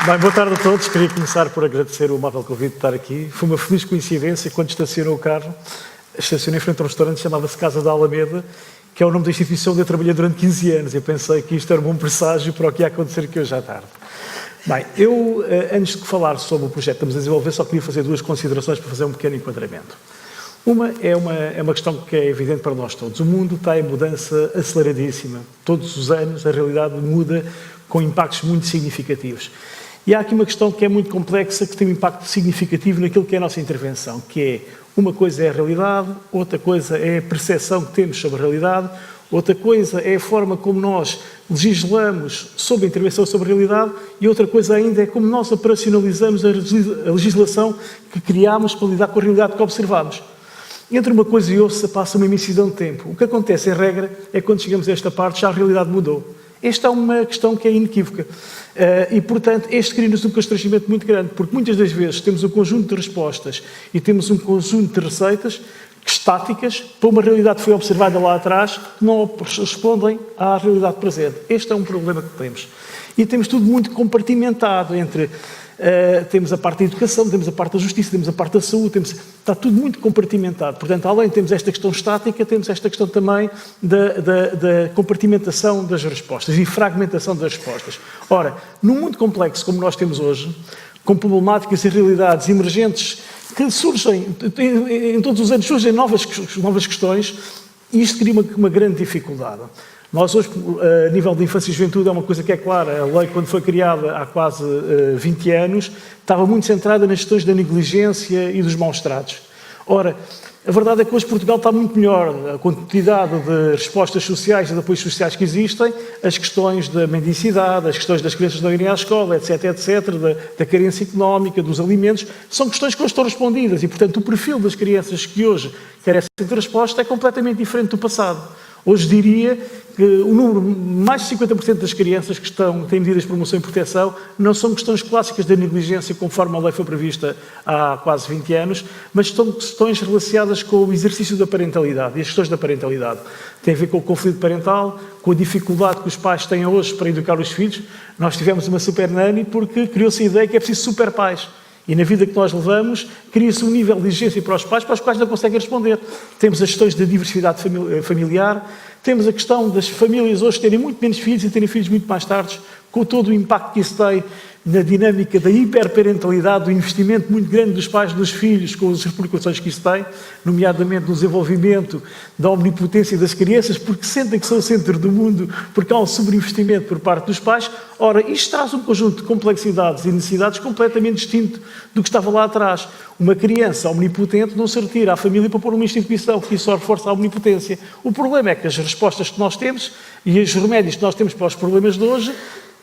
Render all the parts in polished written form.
Bem, boa tarde a todos. Queria começar por agradecer o amável convite de estar aqui. Foi uma feliz coincidência quando estacionou o carro. Estacionei em frente a um restaurante, chamava-se Casa da Alameda, que é o nome da instituição onde eu trabalhei durante 15 anos. Eu pensei que isto era um bom presságio para o que ia acontecer aqui hoje à tarde. Bem, eu, antes de falar sobre o projeto que estamos a desenvolver, só queria fazer duas considerações para fazer um pequeno enquadramento. Uma é uma questão que é evidente para nós todos. O mundo está em mudança aceleradíssima. Todos os anos a realidade muda com impactos muito significativos. E há aqui uma questão que é muito complexa, que tem um impacto significativo naquilo que é a nossa intervenção, que é, uma coisa é a realidade, outra coisa é a percepção que temos sobre a realidade, outra coisa é a forma como nós legislamos sobre a intervenção sobre a realidade e outra coisa ainda é como nós operacionalizamos a legislação que criámos para lidar com a realidade que observamos. Entre uma coisa e outra passa uma imensidão de tempo. O que acontece, em regra, é que quando chegamos a esta parte já a realidade mudou. Esta é uma questão que é inequívoca e, portanto, este cria-nos um constrangimento muito grande, porque muitas das vezes temos um conjunto de respostas e temos um conjunto de receitas estáticas para uma realidade que foi observada lá atrás que não respondem à realidade presente. Este é um problema que temos. E temos tudo muito compartimentado entre... temos a parte da educação, temos a parte da justiça, temos a parte da saúde, está tudo muito compartimentado. Portanto, além temos esta questão estática, temos esta questão também da compartimentação das respostas e fragmentação das respostas. Ora, num mundo complexo como nós temos hoje, com problemáticas e realidades emergentes que surgem, em todos os anos surgem novas questões, e isto cria uma grande dificuldade. Nós hoje, a nível de infância e juventude, é uma coisa que é clara. A lei, quando foi criada há quase 20 anos, estava muito centrada nas questões da negligência e dos maus-tratos. Ora, a verdade é que hoje Portugal está muito melhor. A quantidade de respostas sociais e de apoios sociais que existem, as questões da mendicidade, as questões das crianças não irem à escola, etc., da carência económica, dos alimentos, são questões que hoje estão respondidas e, portanto, o perfil das crianças que hoje carecem de resposta é completamente diferente do passado. Hoje diria que o número, mais de 50% das crianças que têm medidas de promoção e proteção não são questões clássicas da negligência, conforme a lei foi prevista há quase 20 anos, mas são questões relacionadas com o exercício da parentalidade. E as questões da parentalidade têm a ver com o conflito parental, com a dificuldade que os pais têm hoje para educar os filhos. Nós tivemos uma super nanny porque criou-se a ideia que é preciso super pais. E na vida que nós levamos, cria-se um nível de exigência para os quais não conseguem responder. Temos as questões da diversidade familiar, temos a questão das famílias hoje terem muito menos filhos e terem filhos muito mais tarde, com todo o impacto que isso tem na dinâmica da hiperparentalidade, do investimento muito grande dos pais nos filhos, com as repercussões que isso tem, nomeadamente no desenvolvimento da omnipotência das crianças, porque sentem que são o centro do mundo, porque há um sobreinvestimento por parte dos pais. Ora, isto traz um conjunto de complexidades e necessidades completamente distinto do que estava lá atrás. Uma criança omnipotente não se retira à família para pôr uma instituição, que isso só reforça a omnipotência. O problema é que as respostas que nós temos e os remédios que nós temos para os problemas de hoje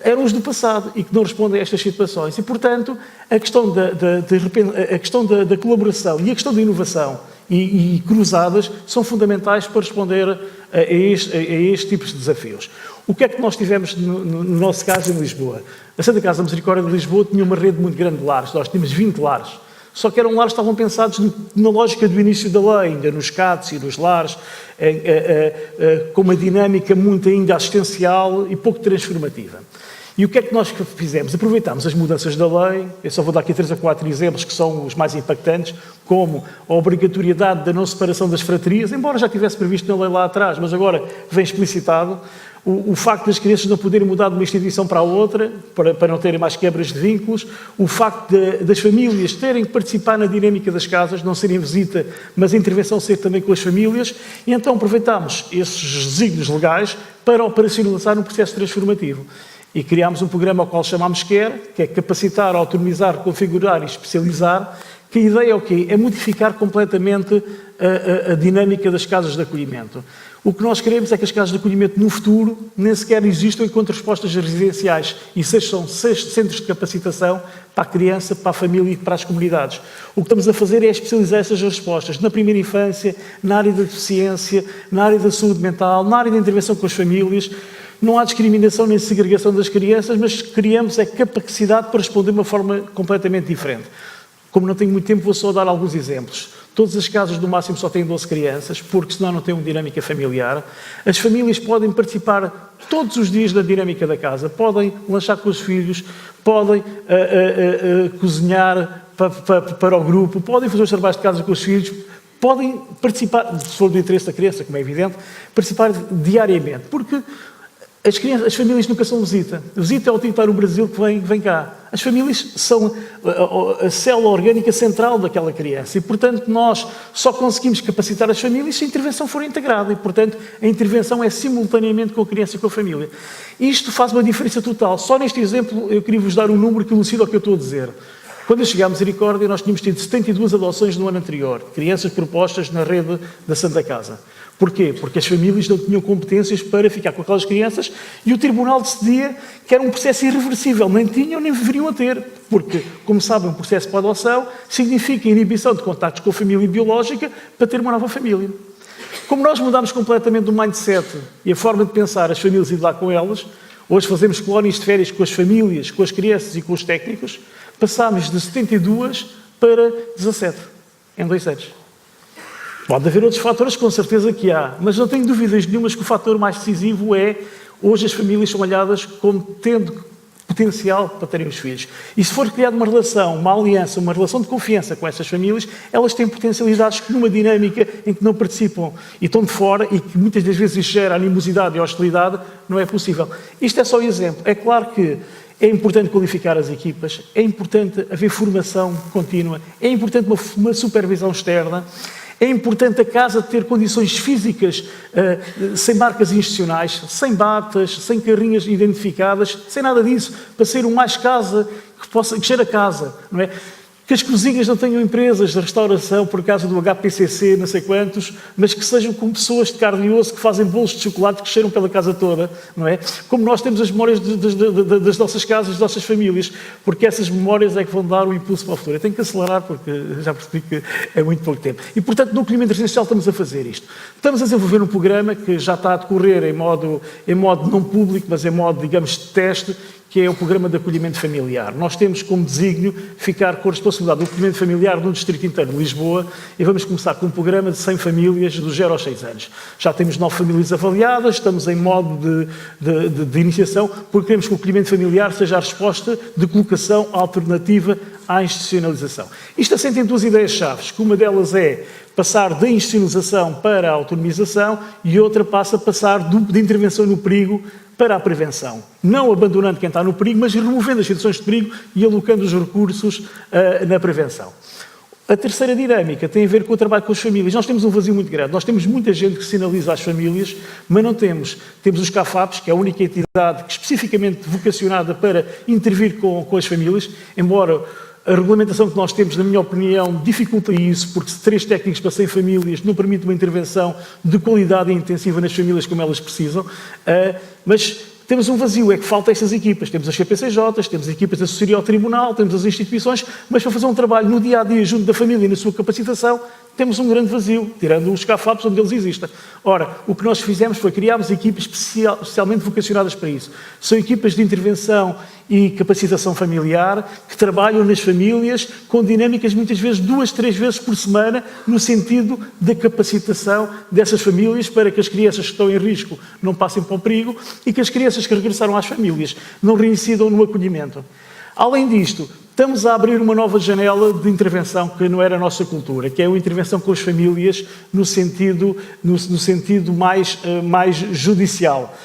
eram os do passado e que não respondem a estas situações. E, portanto, a questão da colaboração e a questão da inovação e cruzadas são fundamentais para responder a este tipo de desafios. O que é que nós tivemos, no nosso caso, em Lisboa? A Santa Casa da Misericórdia de Lisboa tinha uma rede muito grande de lares. Nós tínhamos 20 lares. Só que eram lares que estavam pensados na lógica do início da lei, ainda nos CATs e nos lares, com uma dinâmica muito ainda assistencial e pouco transformativa. E o que é que nós fizemos? Aproveitámos as mudanças da lei, eu só vou dar aqui 3 ou 4 exemplos que são os mais impactantes, como a obrigatoriedade da não separação das fraterias, embora já tivesse previsto na lei lá atrás, mas agora vem explicitado, o facto das crianças não poderem mudar de uma instituição para a outra, para não terem mais quebras de vínculos, o facto das famílias terem que participar na dinâmica das casas, não serem visita, mas a intervenção ser também com as famílias, e então aproveitámos esses desígnios legais para operacionalizar um processo transformativo. E criámos um programa ao qual chamámos CARE, que é capacitar, autonomizar, configurar e especializar, que a ideia é o quê? É modificar completamente a dinâmica das casas de acolhimento. O que nós queremos é que as casas de acolhimento no futuro nem sequer existam enquanto respostas residenciais e são centros de capacitação para a criança, para a família e para as comunidades. O que estamos a fazer é especializar essas respostas na primeira infância, na área da deficiência, na área da saúde mental, na área da intervenção com as famílias. Não há discriminação nem segregação das crianças, mas criamos a capacidade para responder de uma forma completamente diferente. Como não tenho muito tempo, vou só dar alguns exemplos. Todas as casas, no máximo, só têm 12 crianças, porque senão não têm uma dinâmica familiar. As famílias podem participar todos os dias da dinâmica da casa, podem lanchar com os filhos, podem cozinhar para o grupo, podem fazer os trabalhos de casa com os filhos, podem participar, se for do interesse da criança, como é evidente, participar diariamente, porque as famílias nunca são visita. Visita é o tipo estar no Brasil que vem cá. As famílias são a célula orgânica central daquela criança e, portanto, nós só conseguimos capacitar as famílias se a intervenção for integrada e, portanto, a intervenção é simultaneamente com a criança e com a família. Isto faz uma diferença total. Só neste exemplo eu queria vos dar um número que elucida o que eu estou a dizer. Quando eu cheguei à Misericórdia, nós tínhamos tido 72 adoções no ano anterior, crianças propostas na rede da Santa Casa. Porquê? Porque as famílias não tinham competências para ficar com aquelas crianças e o Tribunal decidia que era um processo irreversível, nem tinham nem deveriam a ter, porque, como sabem, um processo para adoção significa inibição de contactos com a família biológica para ter uma nova família. Como nós mudámos completamente o mindset e a forma de pensar as famílias e de lá com elas, hoje fazemos colónias de férias com as famílias, com as crianças e com os técnicos, passámos de 72 para 17, em 2 anos. Pode haver outros fatores, com certeza que há, mas não tenho dúvidas nenhumas que o fator mais decisivo é, hoje as famílias são olhadas como tendo potencial para terem os filhos. E se for criada uma relação, uma aliança, uma relação de confiança com essas famílias, elas têm potencialidades que numa dinâmica em que não participam e estão de fora e que muitas das vezes gera animosidade e hostilidade, não é possível. Isto é só um exemplo. É claro que é importante qualificar as equipas, é importante haver formação contínua, é importante uma supervisão externa, é importante a casa ter condições físicas sem marcas institucionais, sem batas, sem carrinhas identificadas, sem nada disso, para ser o mais casa que cheira a casa, não é? Que as cozinhas não tenham empresas de restauração por causa do HPCC, não sei quantos, mas que sejam com pessoas de carne e osso que fazem bolos de chocolate que cheiram pela casa toda, não é? Como nós temos as memórias das nossas casas, das nossas famílias, porque essas memórias é que vão dar o impulso para o futuro. Eu tenho que acelerar porque já percebi que é muito pouco tempo. E, portanto, no acolhimento residencial estamos a fazer isto. Estamos a desenvolver um programa que já está a decorrer em modo não público, mas em modo, digamos, de teste, que é o programa de acolhimento familiar. Nós temos como desígnio ficar com a responsabilidade do acolhimento familiar no Distrito Inteiro de Lisboa e vamos começar com um programa de 100 famílias dos 0 aos 6 anos. Já temos 9 famílias avaliadas, estamos em modo de iniciação, porque queremos que o acolhimento familiar seja a resposta de colocação alternativa à institucionalização. Isto assenta em 2 ideias-chave, que uma delas é passar da institucionalização para a autonomização e outra passa a passar de intervenção no perigo para a prevenção. Não abandonando quem está no perigo, mas removendo as situações de perigo e alocando os recursos na prevenção. A terceira dinâmica tem a ver com o trabalho com as famílias. Nós temos um vazio muito grande. Nós temos muita gente que sinaliza às famílias, mas não temos. Temos os CAFAPs, que é a única entidade especificamente vocacionada para intervir com as famílias, embora a regulamentação que nós temos, na minha opinião, dificulta isso, porque 3 técnicos para 100 famílias não permite uma intervenção de qualidade e intensiva nas famílias como elas precisam, mas temos um vazio, é que faltam estas equipas. Temos as CPCJs, temos equipas de assessoria ao tribunal, temos as instituições, mas para fazer um trabalho no dia-a-dia junto da família e na sua capacitação, temos um grande vazio, tirando os CAFAPs onde eles existem. Ora, o que nós fizemos foi criarmos equipas especialmente vocacionadas para isso. São equipas de intervenção e capacitação familiar que trabalham nas famílias com dinâmicas muitas vezes 2, 3 vezes por semana no sentido da capacitação dessas famílias para que as crianças que estão em risco não passem para o perigo e que as crianças que regressaram às famílias não reincidam no acolhimento. Além disto, estamos a abrir uma nova janela de intervenção que não era a nossa cultura, que é a intervenção com as famílias no sentido mais judicial.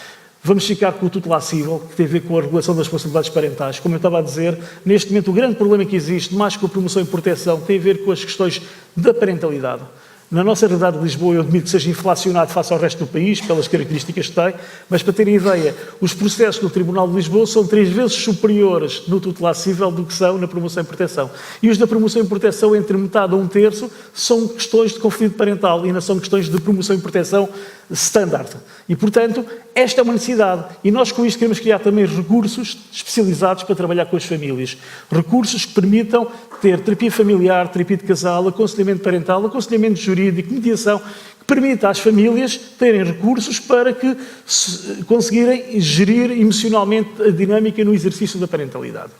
Vamos ficar com o tutelar civil, que tem a ver com a regulação das responsabilidades parentais. Como eu estava a dizer, neste momento o grande problema que existe, mais que a promoção e proteção, tem a ver com as questões da parentalidade. Na nossa realidade de Lisboa, eu admito que seja inflacionado face ao resto do país, pelas características que tem, mas para terem ideia, os processos no Tribunal de Lisboa são 3 vezes superiores no tutelar civil do que são na promoção e proteção. E os da promoção e proteção, entre metade a 1/3, são questões de conflito parental e não são questões de promoção e proteção standard. E, portanto, esta é uma necessidade. E nós, com isto, queremos criar também recursos especializados para trabalhar com as famílias. Recursos que permitam ter terapia familiar, terapia de casal, aconselhamento parental, aconselhamento jurídico, mediação, que permita às famílias terem recursos para que conseguirem gerir emocionalmente a dinâmica no exercício da parentalidade.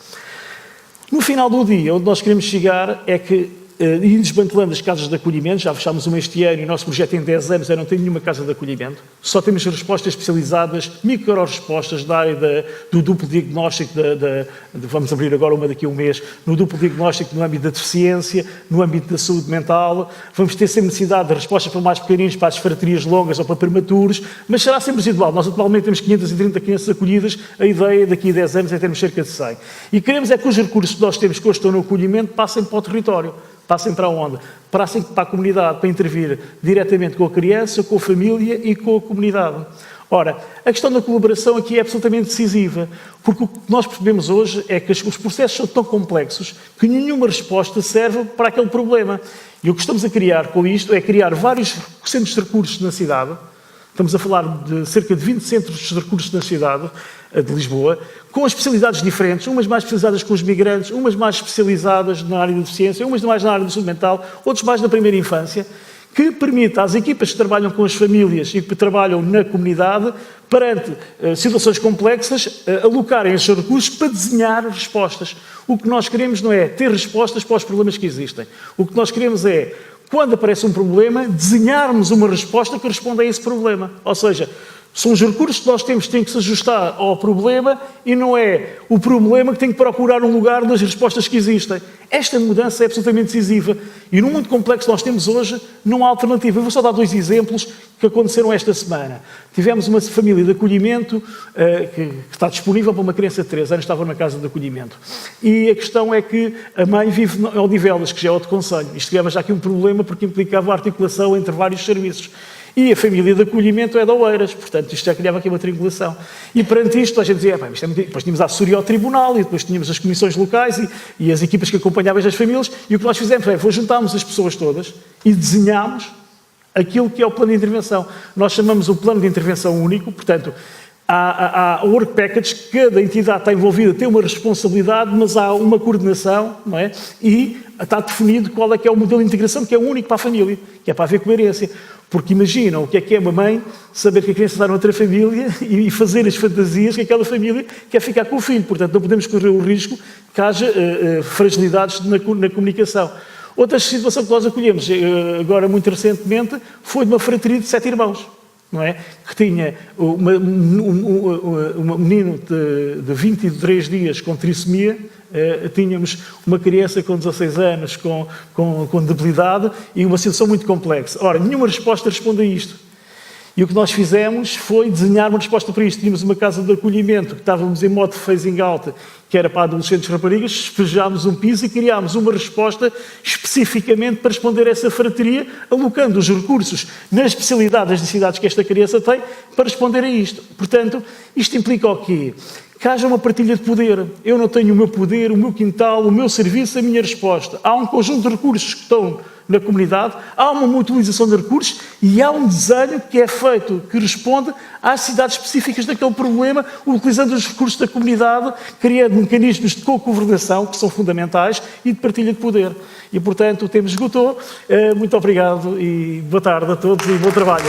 No final do dia, onde nós queremos chegar é que e desmantelando as casas de acolhimento. Já fechámos uma este ano e o nosso projeto em 10 anos não tem nenhuma casa de acolhimento. Só temos respostas especializadas, micro-respostas da área do duplo diagnóstico, vamos abrir agora uma daqui a um mês, no duplo diagnóstico no âmbito da deficiência, no âmbito da saúde mental. Vamos ter sempre necessidade de respostas para mais pequeninos, para as fraterias longas ou para prematuros, mas será sempre residual. Nós atualmente temos 530 crianças acolhidas, a ideia daqui a 10 anos é termos cerca de 100. E queremos é que os recursos que nós temos que hoje estão no acolhimento passem para o território. Passem para onde? Passem para a comunidade, para intervir diretamente com a criança, com a família e com a comunidade. Ora, a questão da colaboração aqui é absolutamente decisiva, porque o que nós percebemos hoje é que os processos são tão complexos que nenhuma resposta serve para aquele problema. E o que estamos a criar com isto é criar vários centros de recursos na cidade. Estamos a falar de cerca de 20 centros de recursos na cidade de Lisboa, com especialidades diferentes, umas mais especializadas com os migrantes, umas mais especializadas na área da deficiência, umas mais na área da saúde mental, outros mais na primeira infância, que permita às equipas que trabalham com as famílias e que trabalham na comunidade, perante situações complexas, alocarem os seus recursos para desenhar respostas. O que nós queremos não é ter respostas para os problemas que existem. O que nós queremos é, quando aparece um problema, desenharmos uma resposta que responda a esse problema. Ou seja, são os recursos que nós temos que têm que se ajustar ao problema e não é o problema que tem que procurar um lugar das respostas que existem. Esta mudança é absolutamente decisiva e no mundo complexo que nós temos hoje não há alternativa. Eu vou só dar 2 exemplos que aconteceram esta semana. Tivemos uma família de acolhimento que está disponível para uma criança de 3 anos, estava na casa de acolhimento. E a questão é que a mãe vive em Odivelas, que já é outro concelho. Isto criava já aqui um problema porque implicava a articulação entre vários serviços. E a família de acolhimento é de Oeiras, portanto, isto já criava aqui uma triangulação. E perante isto, a gente dizia, isto é muito... Depois tínhamos a assessoria ao tribunal e depois tínhamos as comissões locais e as equipas que acompanhavam as famílias, e o que nós fizemos foi juntámos as pessoas todas e desenhámos aquilo que é o plano de intervenção. Nós chamamos o plano de intervenção único, portanto, há work package, cada entidade está envolvida, tem uma responsabilidade, mas há uma coordenação, não é? E está definido qual é que é o modelo de integração, que é único para a família, que é para haver coerência. Porque imaginam o que é uma mãe saber que a criança está noutra família e fazer as fantasias que aquela família quer ficar com o filho. Portanto, não podemos correr o risco que haja fragilidades na comunicação. Outra situação que nós acolhemos, agora muito recentemente, foi de uma fratelia de 7 irmãos. Não é? Que tinha um menino de 23 dias com trissomia, tínhamos uma criança com 16 anos com debilidade e uma situação muito complexa. Ora, nenhuma resposta responde a isto. E o que nós fizemos foi desenhar uma resposta para isto. Tínhamos uma casa de acolhimento que estávamos em modo de phasing out, que era para adolescentes e raparigas, despejámos um piso e criámos uma resposta especificamente para responder a essa frateria, alocando os recursos nas especialidades, das necessidades que esta criança tem, para responder a isto. Portanto, isto implica o quê? Que haja uma partilha de poder. Eu não tenho o meu poder, o meu quintal, o meu serviço, a minha resposta. Há um conjunto de recursos que estão na comunidade, há uma mutualização de recursos e há um desenho que é feito, que responde às necessidades específicas daquele problema, utilizando os recursos da comunidade, criando mecanismos de co-governação, que são fundamentais, e de partilha de poder. E, portanto, o tempo esgotou. Muito obrigado e boa tarde a todos e bom trabalho.